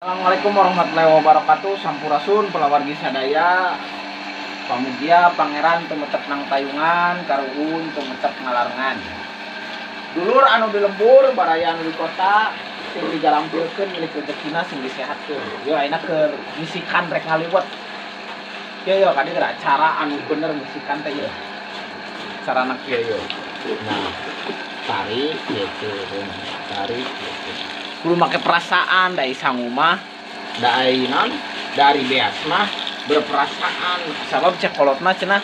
Assalamualaikum warahmatullahi wabarakatuh. Sampurasun pelawargi sadaya. Pamugia pangeran tumetep nang tayungan, karuhun tumetep ngalarengan. Dulur anu di lembur, baraya anu di kota, sing digalampirkeun milik rezekina sing disehatkeun. Yo ayeuna keur ngisikan rek ngaliwet. Yo kadi geura cara anu bener ngisikan teh yo. Carana kieu yo. Nah, tarik gitu, tarik gitu. Kudu make perasaan dari sangu mah dari non dari beas mah berperasaan sabab cekolot mah cenah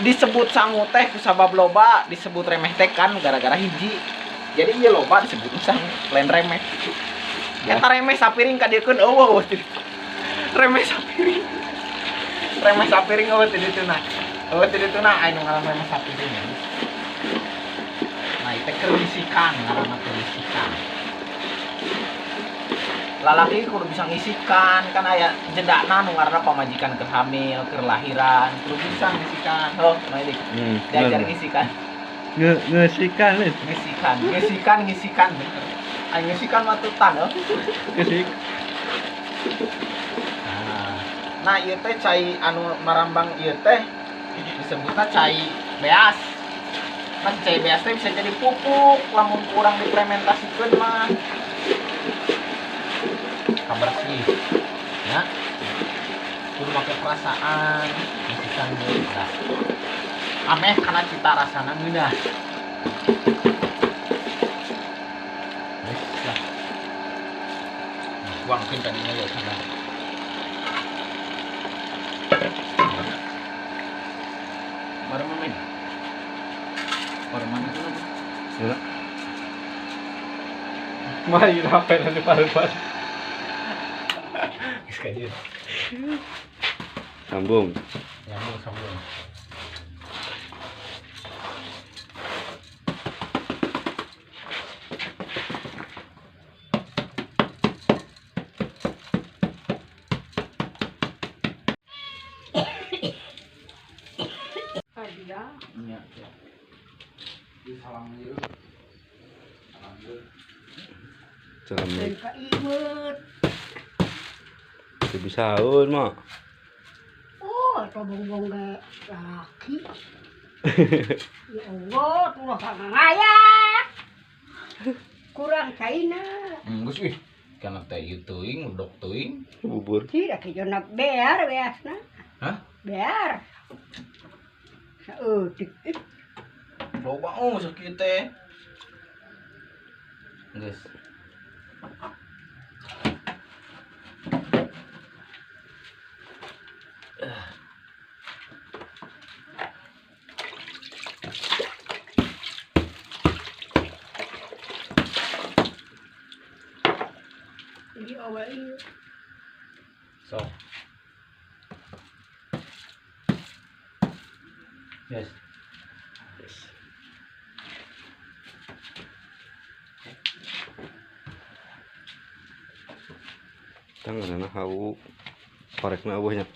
disebut sangu teh sabab loba disebut remeh teh kan gara-gara hiji jadi ieu loba disebut sangu lain remeh eta remeh sapiring kadiekeun eueuh remeh sapiring eueuh teh dituna anu ngaran remeh sapiring nah itu kerisikan ngaranna kerisikan lalaki kudu bisa ngisikan kan aya jendana nu ngaranna pamajikan keur hamil keur lahiran kudu bisa ngisikan nah ini diajar ngisikan ngesikan bener aya ngisikan mah tutang ngesik nah ieu teh cai anu marambang ieu teh disebutna cai beas kan cai beas teh bisa jadi pupuk lamun kurang diimplementasikeun mah bersih ya kudu make perasaan ngisikan deui ameh kana cita rasana ngeunah wes lah buangkeun tadinya ya sana bareng main itu ya mari rapi nanti paru-paru sekali sambung salam bisa haun mah itu bongbong laki ya Allah tuh ngaya kurang kaina geus wih kana teh ieu teuing udok teuing bubur tidak kejona bear beasna bear saeutik loba sakieu teh geus jadi awal ini so yes tangan anak hau korekna eueuhnya.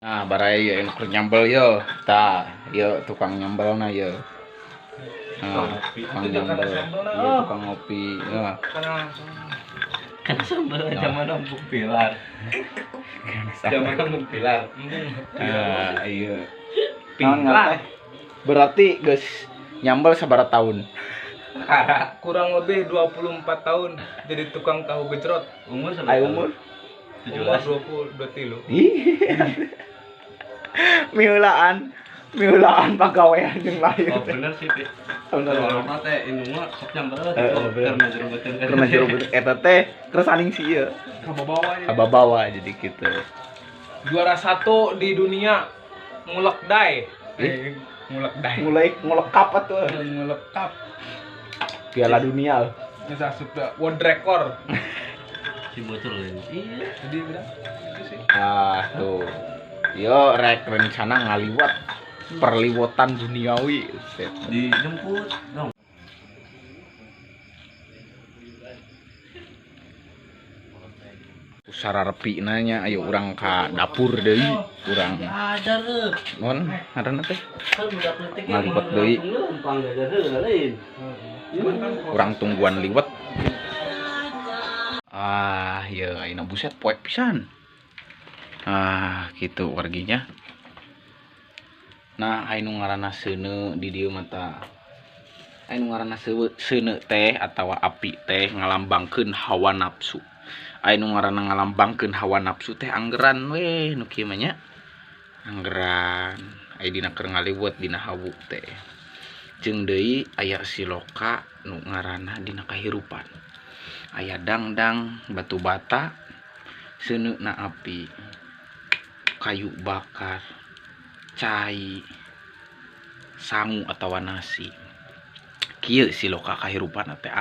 Nah, barai ya enak nyambel yo. Ta, yo tukang nyambel na yo. Nah, tukang nyambel. Iya, tukang ngopi. Ya. Kan sambal zaman nambung pilar. Zaman nambung pilar. Ah, iya. Pilar. Berarti guys, nyambel sabaraha tahun? Kurang lebih 24 tahun jadi tukang tahu gejrot. Umur Ayo umur. 20 tilu. Miulaan pagawean jeung lahir. Oh bener sih, Pi. Bener. Kalau teh indung mah sok nyambel bener. jero-jero. Karena jero eta teh keresaning sih ieu. Kababawa jadi gitu. Juara 1 di dunia ngulek dai. Ngulek dai. Mulai ngulekap atuh. Ngulek cup. Piala dunia. Bisa sudah world record. Si bocor lain. Iya. Jadi bilang itu sih. Ah, tuh. Yo rek rencana ngaliwat perliwatan duniawi. Set. Dijemput dong. Sararepi nanya, ayo urang ka dapur deui, urang. Ajar euy. Mon, ngaranna teh? Kan budak leutik Ngaliwat deui. numpang ajar lain. Urang tungguan liwet. Ah, ya ayeuna buset poek pisan. Ah, gitu warginya. Nah, anu ngaranna seuneu di dieu mah tah. Anu ngaranna seuneu teh atawa api teh ngalambangkeun hawa nafsu. Anu ngaranna ngalambangkeun hawa nafsu teh anggeran we nu kieu mah nya. Anggeran aya dina keur ngaliwet dina hawu teh. Jeung deui aya siloka nu ngaranna dina kahirupan. Aya dangdang batu bata seuneuna api. Kayu bakar, cai, sangu atawa nasi. Kieu siloka kahirupan teh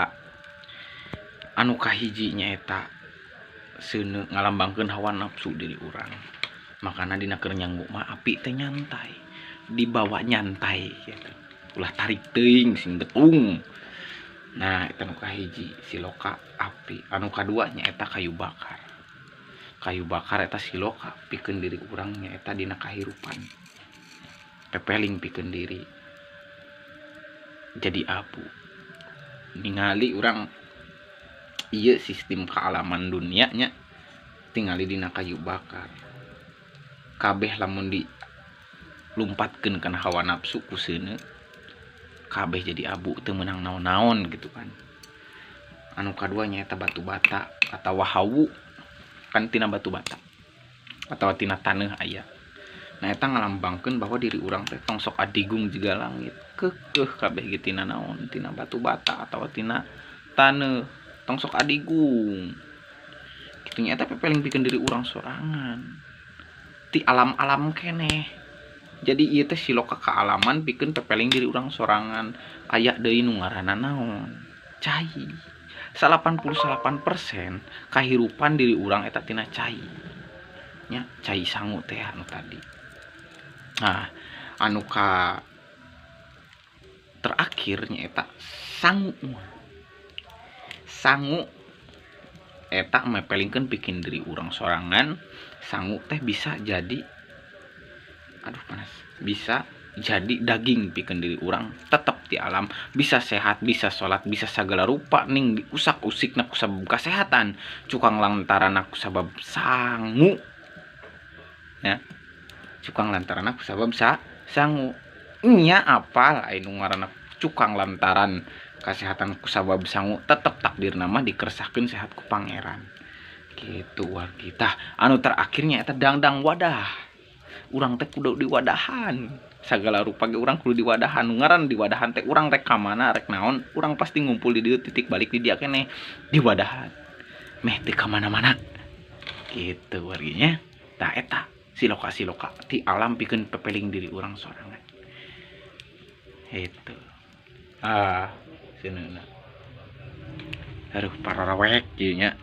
anu kahiji nyaeta seuneu ngalambangkeun hawa nafsu diri urang. Makana dina keur nyanggu mah api teh nyantai, dibawa nyantai gitu. Ulah tarik teuing sing betung. Nah, eta nu kahiji siloka api. Anu kadua nyaeta kayu bakar. Kayu bakar eta siloka pikeun diri urang nyaeta dina kahirupan. Pepeling pikeun diri jadi abu. Ningali urang ieu sistem kealaman dunia nya tingali dina kayu bakar. Kabeh lamun di lumpatkeun kana hawa nafsu ku seuneu kabeh jadi abu teu meunang naon-naon gitu kan. Anu kadua nyaeta batu bata atawa hawu kan tina batu bata atawa tina taneuh aya. Nah eta ngalambangkeun bahwa diri urang teh tong sok adigung jiga langit. Keukeuh kabeh ge tina naon, tina batu bata atawa tina taneuh tong sok adigung. Kitu nya eta pepeling pikeun diri urang sorangan. Ti alam-alam keneh. Jadi ieu teh siloka kaalaman pikeun pepeling diri urang sorangan. Aya deui nu ngaranna naon? Cai. 88% kahirupan diri urang eta tina cai. Nya cai sangu teh anu tadi. Nah, anu ka terakhir nyaeta sangu. Sangu eta mepelingkeun pikeun diri urang sorangan. Sangu teh bisa jadi panas. Bisa jadi daging pikeun diri urang tetep di alam, bisa sehat, bisa salat, bisa sagala rupa ning diusak-usikna ku sabab kasehatan, cukang lantaranna ku sabab sangu. Ya. Cukang lantaranna ku sabab sangu. Nya apal anu ngaranna cukang lantaran kasehatan ku sabab sangu tetep takdirna mah dikersahkeun sehat ku pangeran. Gitu war kita. Anu terakhirnya eta dangdang wadah. Urang teh kudu diwadahan. Sagala rupa ge urang kudu diwadahan. Ngaran diwadahan teh urang rek ka mana rek naon, urang pasti ngumpul di dieu titik balik di dia keneh diwadahan. Meh teu ka mana-mana. Kitu warginya. Tah eta siloka-siloka ti alam pikeun pepeling diri urang sorangan. Itu. Seuneuna. Haruh pararawek ieu nya.